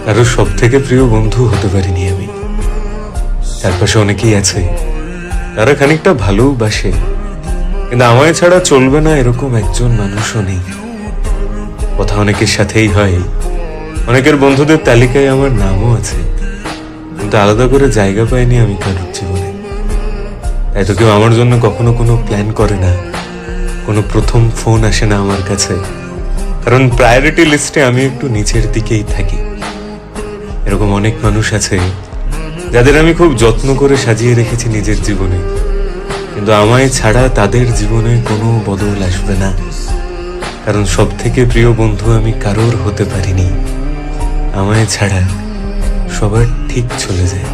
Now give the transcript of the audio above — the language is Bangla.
কারো সব থেকে প্রিয় বন্ধু হতে পারিনি আমি। চারপাশে অনেকেই আছে, তারা খানিকটা ভালোবাসে, কিন্তু আমায় ছাড়া চলবে না এরকম একজন মানুষও নেই। কথা অনেকের সাথেই হয়, অনেকের বন্ধুদের তালিকায় আমার নামও আছে, কিন্তু আলাদা করে জায়গা পাইনি আমি কারোর জীবনে। তাই তো কেউ আমার জন্য কখনো কোনো প্ল্যান করে না, কোনো প্রথম ফোন আসে না আমার কাছে, কারণ প্রায়োরিটি লিস্টে আমি একটু নিচের দিকেই থাকি। এরকম অনেক মানুষ আছে যাদের আমি খুব যত্ন করে সাজিয়ে রেখেছি নিজের জীবনে, কিন্তু আমায় ছাড়া তাদের জীবনে কোনো বদল আসবে না, কারণ সব থেকে প্রিয় বন্ধু আমি কারোর হতে পারিনি। আমায় ছাড়া সবার ঠিক চলে যায়।